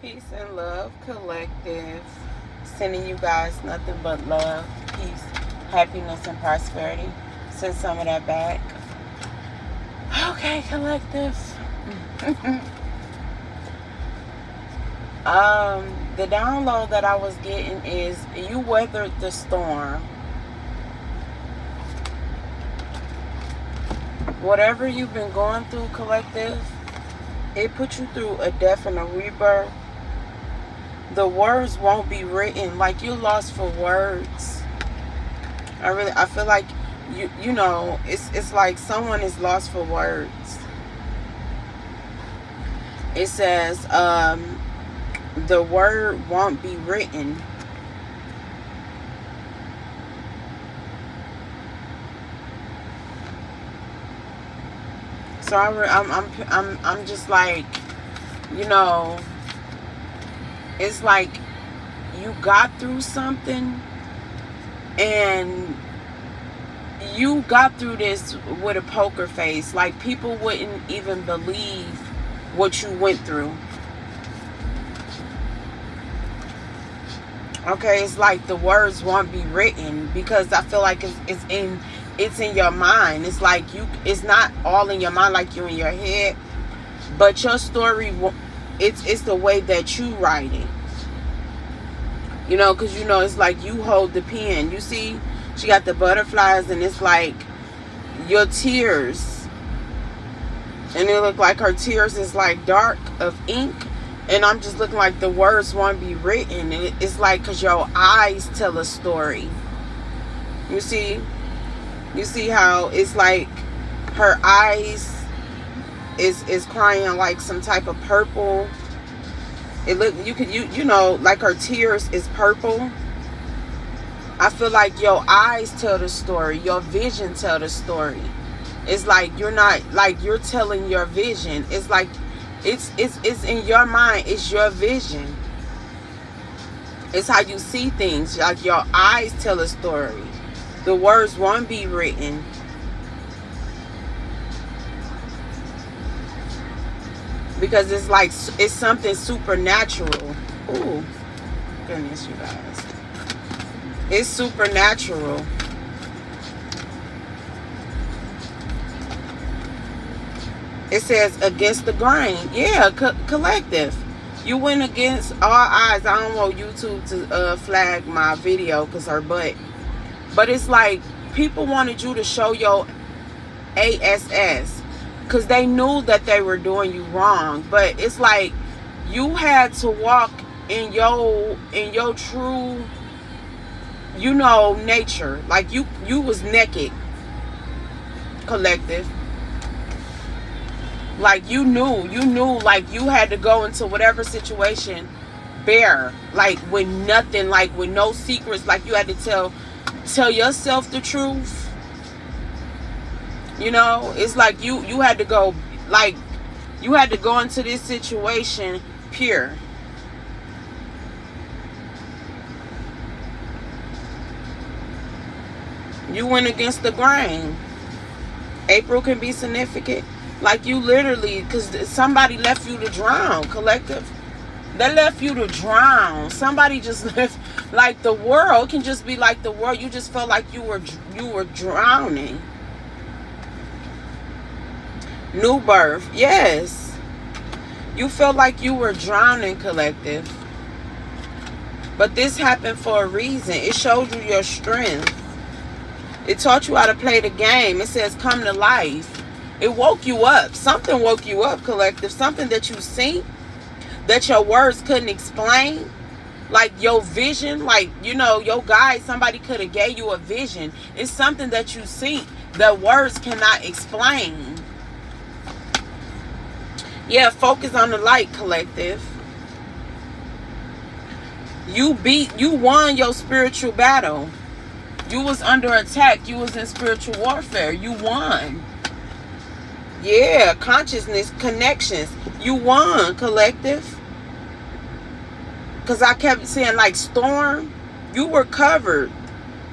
Peace and love, collective. Sending you guys nothing but love, peace, happiness, and prosperity. Send some of that back. Okay, collective. The download that I was getting is you weathered the storm. Whatever you've been going through, collective, it put you through a death and a rebirth. The words won't be written. Like, you're lost for words. I feel like you know, it's like someone is lost for words. It says the word won't be written. So I'm just like, you know, it's like you got through something, and you got through this with a poker face. Like, people wouldn't even believe what you went through. Okay, it's like the words won't be written, because I feel like it's in your mind. It's like it's not all in your mind, like you're in your head, but your story, it's the way that you write it. You know, because you know, it's like you hold the pen. You see, she got the butterflies, and it's like your tears, and it look like her tears is like dark of ink, and I'm just looking like the words won't be written. And it's like, because your eyes tell a story. You see how it's like her eyes is crying like some type of purple. It look, you know, like her tears is purple. I feel like your eyes tell the story, your vision tell the story. It's like you're not, like, you're telling your vision. It's like it's in your mind. It's your vision. It's how you see things. Like, your eyes tell a story. The words won't be written. Because it's like, it's something supernatural. Ooh, goodness, you guys. It's supernatural. It says against the grain. Yeah, collective. You went against all odds. I don't want YouTube to flag my video because her butt. But it's like people wanted you to show your ass because they knew that they were doing you wrong. But it's like you had to walk in your true, you know, nature. Like you was naked, collective. Like you knew like you had to go into whatever situation bare, like with nothing, like with no secrets. Like you had to tell yourself the truth. You know, it's like you had to go, like you had to go into this situation pure. You went against the grain. April can be significant. Like you literally, because somebody left you to drown, collective. They left you to drown. Somebody just left, like the world can just be like the world. You just felt like you were drowning. New birth, yes. You felt like you were drowning, collective. But this happened for a reason. It showed you your strength. It taught you how to play the game. It says come to life. It woke you up. Something woke you up, collective. Something that you see that your words couldn't explain. Like your vision, like, you know, your guide, somebody could have gave you a vision. It's something that you see that words cannot explain. Yeah, focus on the light, collective. You won your spiritual battle. You was under attack. You was in spiritual warfare. You won. Yeah, consciousness, connections. You won, collective. Because I kept saying, like, storm, you were covered.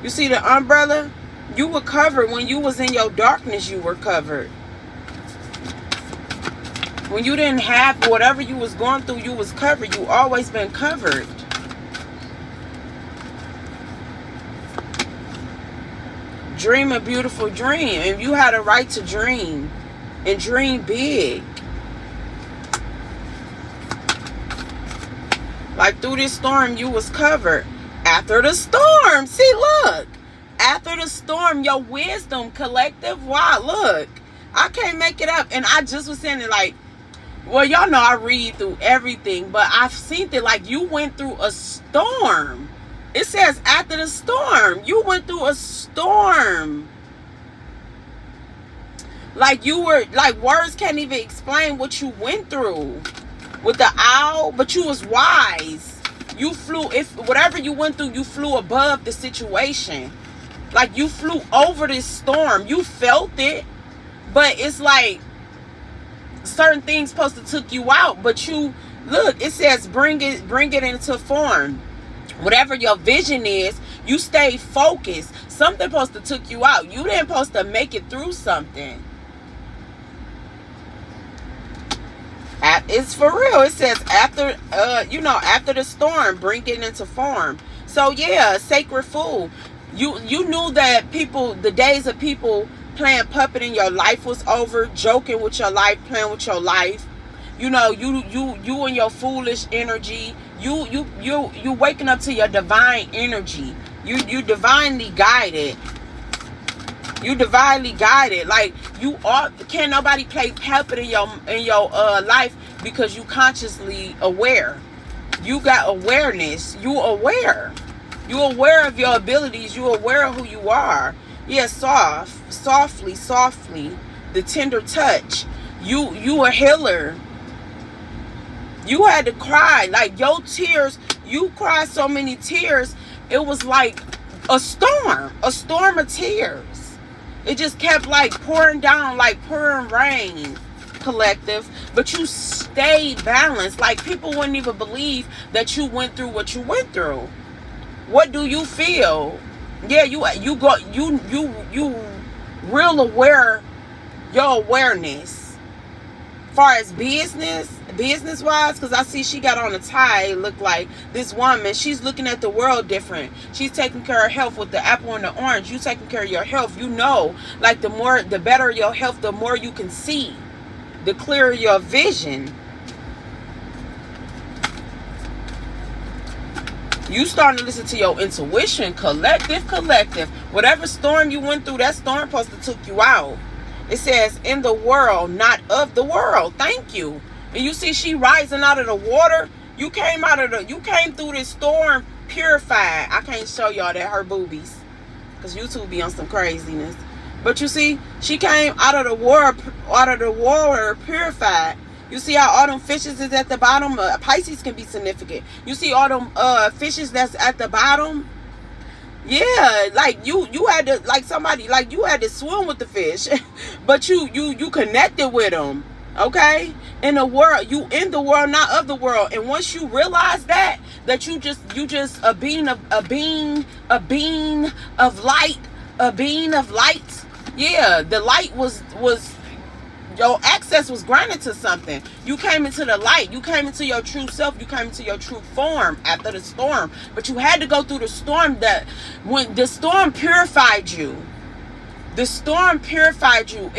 You see the umbrella? You were covered. When you was in your darkness, you were covered. When you didn't have whatever you was going through, you was covered. You always been covered. Dream a beautiful dream. And you had a right to dream. And dream big. Like through this storm, you was covered. After the storm, see, look. After the storm, your wisdom, collective, wow, look. I can't make it up. And I just was saying it like, well, y'all know I read through everything, but I've seen it like you went through a storm. It says after the storm, you went through a storm. Like you were, like words can't even explain what you went through. With the owl, but you was wise. You flew, if whatever you went through, you flew above the situation. Like you flew over this storm. You felt it, but it's like certain things supposed to took you out. But you look, it says bring it into form. Whatever your vision is, you stay focused. Something supposed to took you out. You didn't supposed to make it through something. It's for real. It says after after the storm, bring it into form. So yeah, sacred fool. You knew that people, the days of people playing puppet in your life was over, joking with your life, playing with your life. You know, you and your foolish energy. You waking up to your divine energy. You divinely guided. You divinely guided. Like you are. Can't nobody play puppet in your life because you consciously aware. You got awareness. You aware. You aware of your abilities. You aware of who you are. Yeah, softly. The tender touch. You a healer. You had to cry. Like your tears. You cried so many tears. It was like a storm of tears. It just kept like pouring down, like pouring rain, collective. But you stayed balanced. Like people wouldn't even believe that you went through what you went through. What do you feel? Yeah, you real aware, your awareness. Far as business wise, because I see she got on a tie. It looked like this woman, she's looking at the world different. She's taking care of health with the apple and the orange. You taking care of your health. You know, like the better your health, the more you can see, the clearer your vision. You starting to listen to your intuition, collective. Whatever storm you went through, that storm supposed to took you out. It says in the world, not of the world. Thank you. And you see she rising out of the water. You came through this storm purified. I can't show y'all that her boobies, because YouTube be on some craziness. But you see, she came out of the water purified. You see how all them fishes is at the bottom? Pisces can be significant. You see all them fishes that's at the bottom? Yeah, like you had to, like somebody, like you had to swim with the fish. But you connected with them. Okay? In the world, you in the world, not of the world. And once you realize that you just a being of light. Yeah, the light was your access was granted to something. You came into the light. You came into your true self. You came into your true form after the storm. But you had to go through the storm. That when the storm purified you. The storm purified you.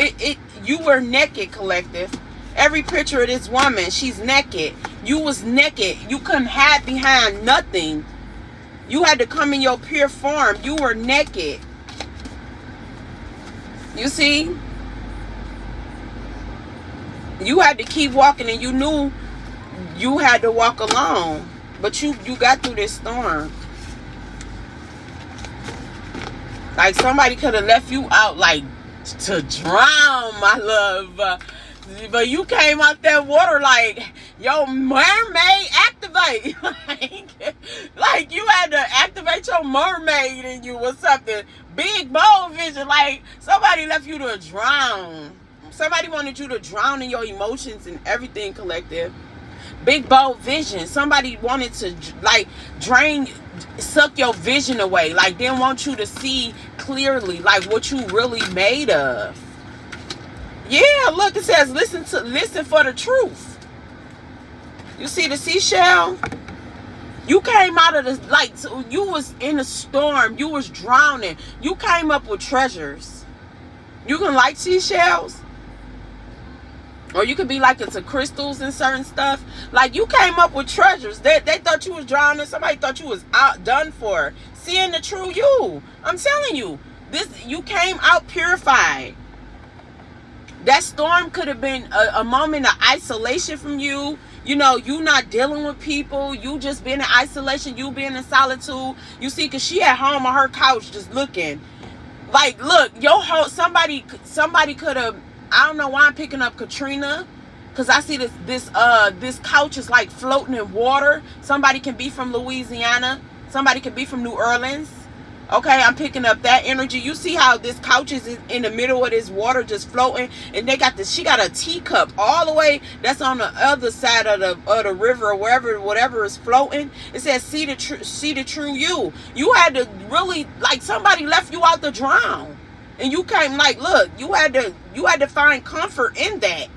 You were naked, collective. Every picture of this woman, she's naked. You was naked. You couldn't hide behind nothing. You had to come in your pure form. You were naked. You see? You had to keep walking, and you knew you had to walk alone. But you got through this storm. Like somebody could have left you out like to drown, my love. But you came out that water like, yo, mermaid, activate. like you had to activate your mermaid in you or something. Big, bold vision. Like somebody left you to drown. Somebody wanted you to drown in your emotions and everything, collective. Big, bold vision. Somebody wanted to like suck your vision away. Like didn't want you to see clearly like what you really made of. Yeah, look, it says listen for the truth. You see the seashell? You came out of the, like, you was in a storm. You was drowning. You came up with treasures. You can like seashells? Or you could be like into crystals and certain stuff. Like, you came up with treasures. They thought you was drowning. Somebody thought you was out done for. Seeing the true you. I'm telling you. You came out purified. That storm could have been a moment of isolation from you. You know, you not dealing with people. You just being in isolation. You being in solitude. You see, because she at home on her couch just looking. Like, look, somebody could have, I don't know why I'm picking up Katrina, because I see this couch is like floating in water. Somebody can be from Louisiana. Somebody can be from New Orleans. Okay, I'm picking up that energy. You see how this couch is in the middle of this water just floating, and she got a teacup all the way that's on the other side of the river or whatever is floating. It says see the true you. You had to really, like, somebody left you out to drown. And you came, like, look, you had to find comfort in that.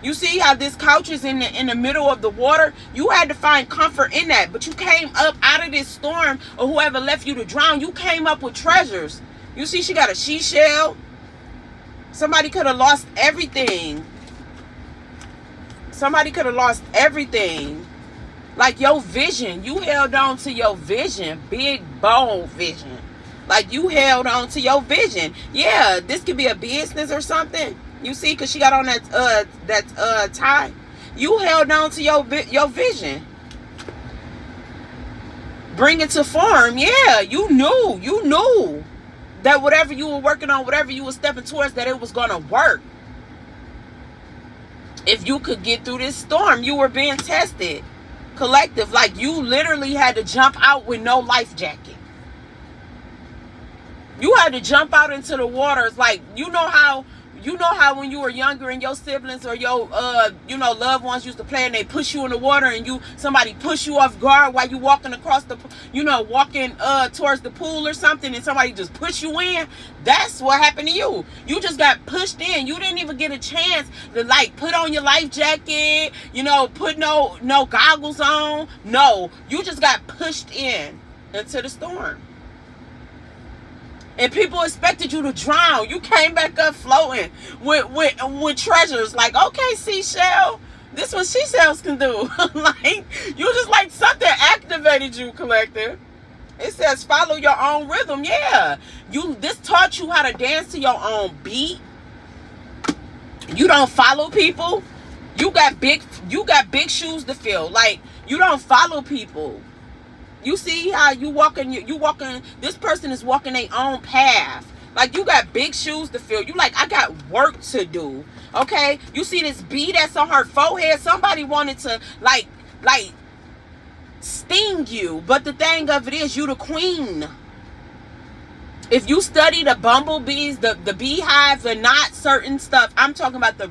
You see how this couch is in the middle of the water? You had to find comfort in that. But you came up out of this storm, or whoever left you to drown. You came up with treasures. You see, she got a seashell. Somebody could have lost everything. Somebody could have lost everything. Like your vision. You held on to your vision. Big, bold vision. Like, you held on to your vision. Yeah, this could be a business or something. You see, because she got on that tie. You held on to your vision. Bring it to form. Yeah, you knew that whatever you were working on, whatever you were stepping towards, that it was going to work. If you could get through this storm, you were being tested. Collective, like, you literally had to jump out with no life jacket. You had to jump out into the waters. Like, you know how when you were younger and your siblings or your loved ones used to play and they push you in the water and somebody push you off guard while you walking across walking towards the pool or something, and somebody just push you in. That's what happened to you. You just got pushed in. You didn't even get a chance to, like, put on your life jacket, put no goggles on. No, you just got pushed into the storm. And people expected you to drown. You came back up floating with treasures. Like, okay, seashell, this is what seashells can do. Like, you just, like, something activated you, collective. It says follow your own rhythm. Yeah, this taught you how to dance to your own beat. You don't follow people. You got big shoes to fill. Like, you don't follow people. You see how you walking, this person is walking their own path. Like, you got big shoes to fill. You like, I got work to do. Okay? You see this bee that's on her forehead? Somebody wanted to, like, sting you. But the thing of it is, you the queen. If you study the bumblebees, the beehives, and not certain stuff, I'm talking about the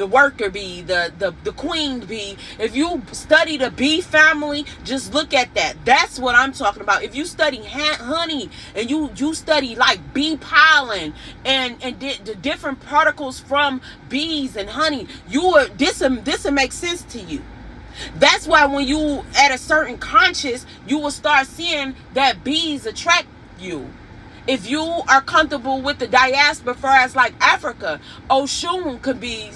worker bee, the queen bee. If you study the bee family, just look at that. That's what I'm talking about. If you study honey and you study, like, bee pollen and the different particles from bees and honey, this will make sense to you. That's why when you at a certain conscious, you will start seeing that bees attract you. If you are comfortable with the diaspora, for as like Africa, Oshun could be,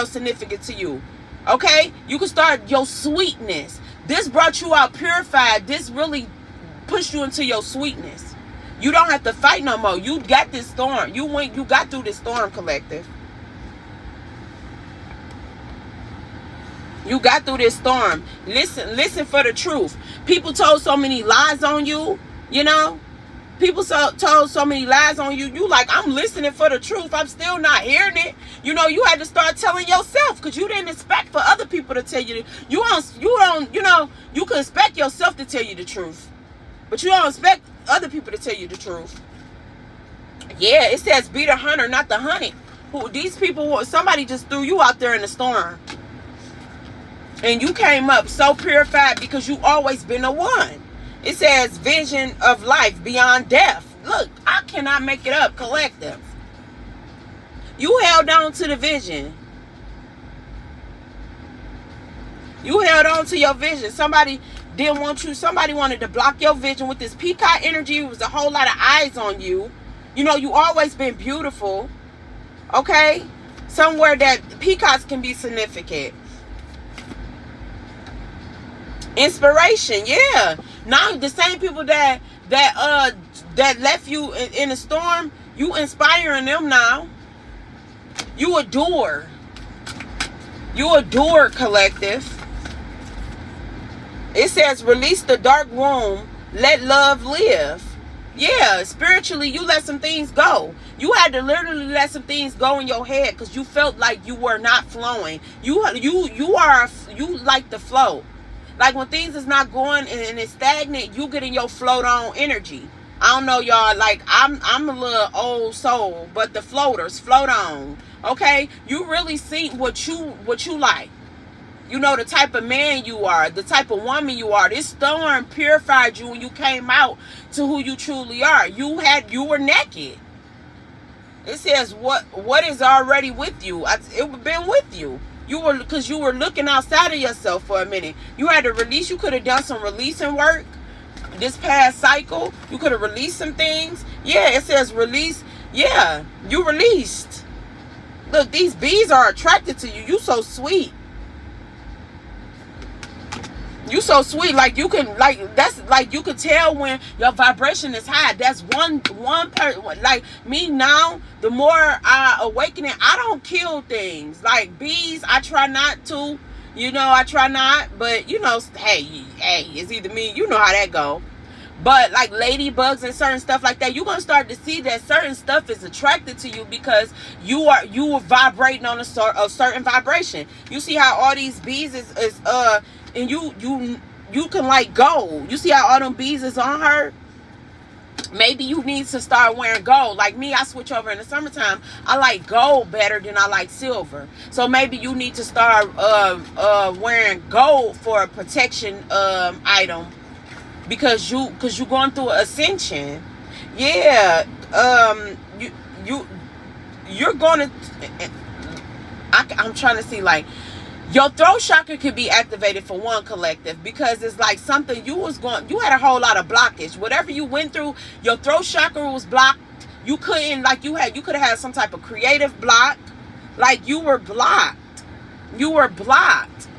significant to you. Okay? You can start your sweetness. This brought you out purified. This really pushed you into your sweetness. You don't have to fight no more. You got this storm. You got through this storm, collective. You got through this storm. Listen for the truth. People told so many lies on you, People told so many lies on you. You like, I'm listening for the truth. I'm still not hearing it. You had to start telling yourself, because you didn't expect for other people to tell you. You can expect yourself to tell you the truth, but you don't expect other people to tell you the truth. Yeah, it says be the hunter, not the hunted. These people, somebody just threw you out there in the storm, and you came up so purified because you always been the one. It says vision of life beyond death. Look, I cannot make it up, collective. You held on to the vision. You held on to your vision. Somebody didn't want you. Somebody wanted to block your vision with this peacock energy. It was a whole lot of eyes on you. You know, you always been beautiful. Okay? Somewhere that peacocks can be significant. Inspiration, yeah. Now the same people that left you in a storm, you inspiring them now. You adore. You adore, collective. It says, release the dark womb, let love live. Yeah, spiritually, you let some things go. You had to literally let some things go in your head because you felt like you were not flowing. You like the flow. Like when things is not going and it's stagnant, you get in your float on energy. I don't know, y'all. Like I'm a little old soul, but the floaters float on. Okay, you really see what you like. You know the type of man you are, the type of woman you are. This storm purified you when you came out to who you truly are. You were naked. It says what is already with you. It been with you. Because you were looking outside of yourself for a minute. You had to release. You could have done some releasing work this past cycle. You could have released some things. Yeah, it says release. Yeah, you released. Look, these bees are attracted to you. You so sweet. You so sweet. Like you can, that's like you could tell when your vibration is high. That's one person. Like me now, the more I awaken it, I don't kill things. Like bees, I try not to. You know, I try not. But you know, hey, it's either me. You know how that go. But like ladybugs and certain stuff like that, you're gonna start to see that certain stuff is attracted to you because you are vibrating on a certain vibration. You see how all these bees is and you can like gold. You see how all them bees is on her? Maybe you need to start wearing gold. Like me, I switch over in the summertime. I like gold better than I like silver. So maybe you need to start wearing gold for a protection item because you're going through an ascension. Yeah. You're going to. I'm trying to see like. Your throat chakra could be activated for one, collective, because it's like something you had a whole lot of blockage. Whatever you went through, your throat chakra was blocked. You couldn't, like you could have had some type of creative block. Like you were blocked. You were blocked.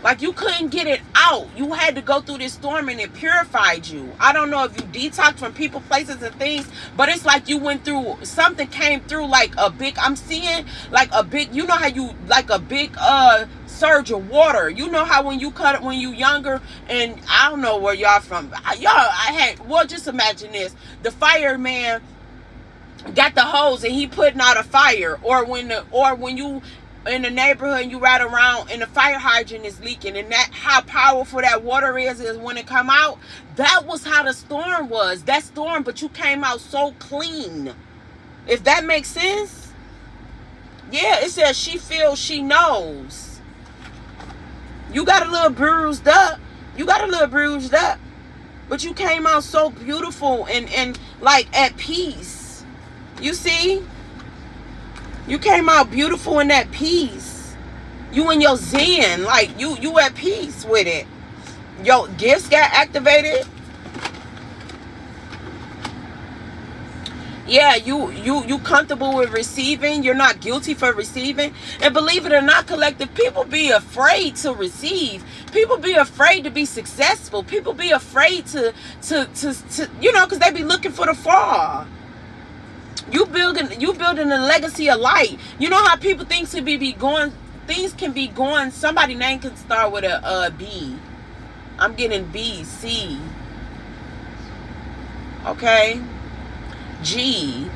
Like you couldn't get it out. You had to go through this storm and it purified you. I don't know if you detoxed from people, places, and things, but it's like you went through, something came through like a big, I'm seeing like a big, you know how you, like a big surge of water. You know how when you cut it when you younger, and I don't know where y'all from. Just imagine this. The fireman got the hose and he putting out a fire, or when you in the neighborhood and you ride around and the fire hydrant is leaking, and that how powerful that water is when it come out. That was how the storm was. That storm, but you came out so clean. If that makes sense. Yeah, it says she feels, she knows. You got a little bruised up. But you came out so beautiful and like at peace. You see? You came out beautiful in that peace. You in your zen, like you at peace with it. Your gifts got activated. Yeah, you comfortable with receiving. You're not guilty for receiving. And believe it or not, collective, people be afraid to receive. People be afraid to be successful. People be afraid to you know, because they be looking for the fall. You building a legacy of light. You know how people think to be going, things can be going. Somebody's name can start with a B. I'm getting B, C. Okay. G.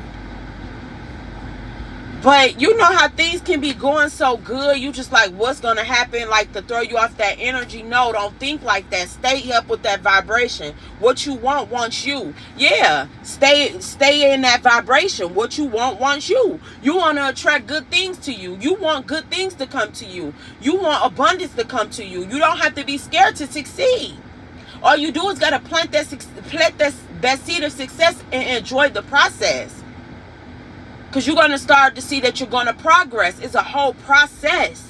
But you know how things can be going so good, you just like, what's gonna happen, like to throw you off that energy. No, don't think like that. Stay up with that vibration. What you want wants you. Yeah, stay in that vibration. What you want wants you. You want to attract good things to you. You want good things to come to you. You want abundance to come to you. You don't have to be scared to succeed. All you do is gotta plant that seed of success and enjoy the process. Because you're going to start to see that you're going to progress. It's a whole process.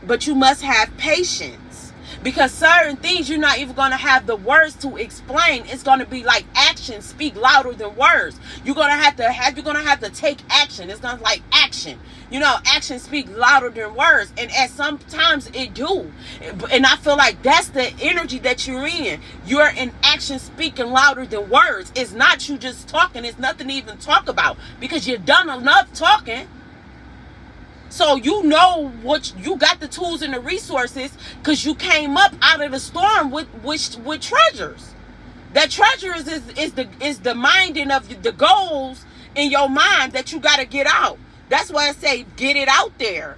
But you must have patience. Because certain things you're not even going to have the words to explain. It's going to be like actions speak louder than words. You're going to have to take action. It's going to like action. You know, actions speak louder than words. And at sometimes it do. And I feel like that's the energy that you're in. You're in action speaking louder than words. It's not you just talking. It's nothing to even talk about. Because you've done enough talking. So you know what you got, the tools and the resources, because you came up out of the storm with treasures. That treasure is the minding of the goals in your mind that you got to get out. That's why I say get it out there.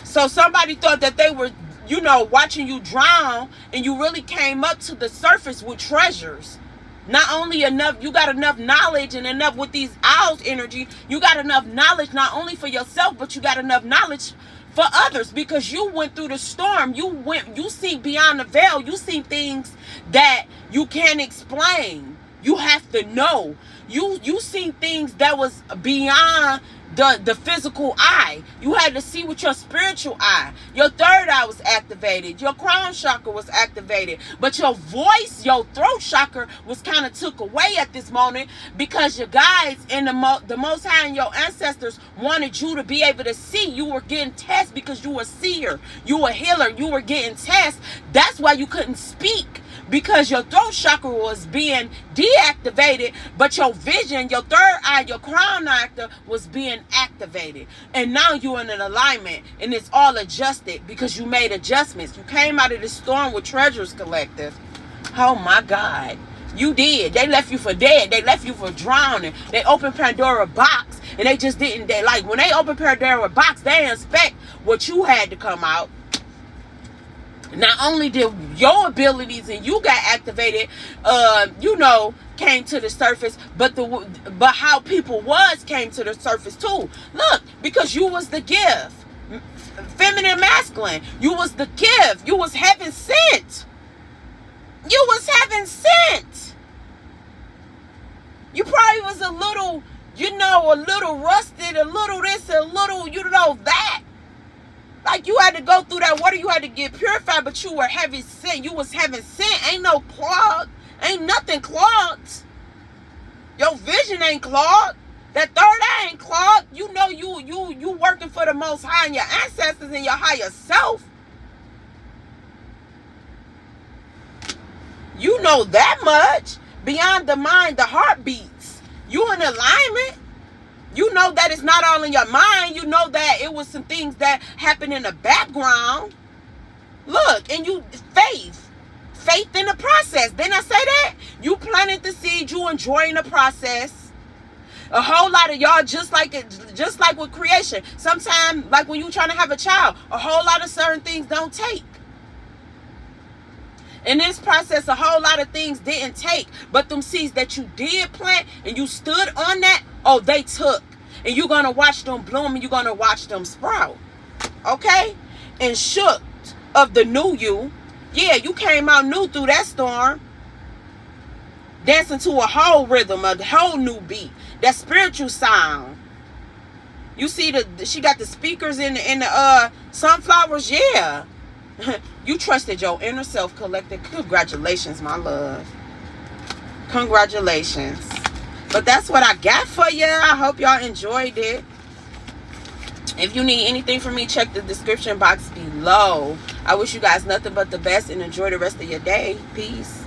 So somebody thought that they were, you know, watching you drown, and you really came up to the surface with treasures. Not only enough, you got enough knowledge, and enough with these owls energy, you got enough knowledge not only for yourself, but you got enough knowledge for others, because you went through the storm. You see beyond the veil. You see things that you can't explain. You have to know. You seen things that was beyond the physical eye. You had to see with your spiritual eye. Your third eye was activated. Your crown chakra was activated. But your voice, your throat chakra was kind of took away at this moment, because your guides and the Most High and your ancestors wanted you to be able to see. You were getting tested because you were a seer. You were a healer. You were getting tested. That's why you couldn't speak, because your throat chakra was being deactivated, but your vision, your third eye, your crown chakra was being activated. And now you're in an alignment, and it's all adjusted because you made adjustments. You came out of this storm with treasures collective. Oh my God. You did. They left you for dead. They left you for drowning. They opened Pandora box, and they just didn't. When they opened Pandora box, they inspect what you had to come out. Not only did your abilities and you got activated, came to the surface, but how people came to the surface too. Look, because you was the gift, feminine, masculine. You was the gift. You was heaven sent. You was heaven sent. You probably was a little rusted, a little this, a little, that. Like you had to go through that water, you had to get purified, but you were heaven sent. You was heaven sent. Ain't no clogged. Ain't nothing clogged. Your vision ain't clogged. That third eye ain't clogged. You know you working for the Most High and your ancestors and your higher self. You know that much. Beyond the mind, the heart beats. You in alignment. You know that it's not all in your mind. You know that it was some things that happened in the background. Look, and faith in the process. Didn't I say that? You planted the seed. You enjoying the process. A whole lot of y'all, just like with creation. Sometimes, like when you trying to have a child, a whole lot of certain things don't take. In this process, a whole lot of things didn't take. But them seeds that you did plant and you stood on that, they took. And you're going to watch them bloom, and you're going to watch them sprout. Okay? And shook of the new you. Yeah, you came out new through that storm. Dancing to a whole rhythm, a whole new beat. That spiritual sound. You see she got the speakers in the sunflowers, yeah. You trusted your inner self, collected. Congratulations, my love. Congratulations. But that's what I got for you. I hope y'all enjoyed it. If you need anything from me, check the description box below. I wish you guys nothing but the best, and enjoy the rest of your day. Peace.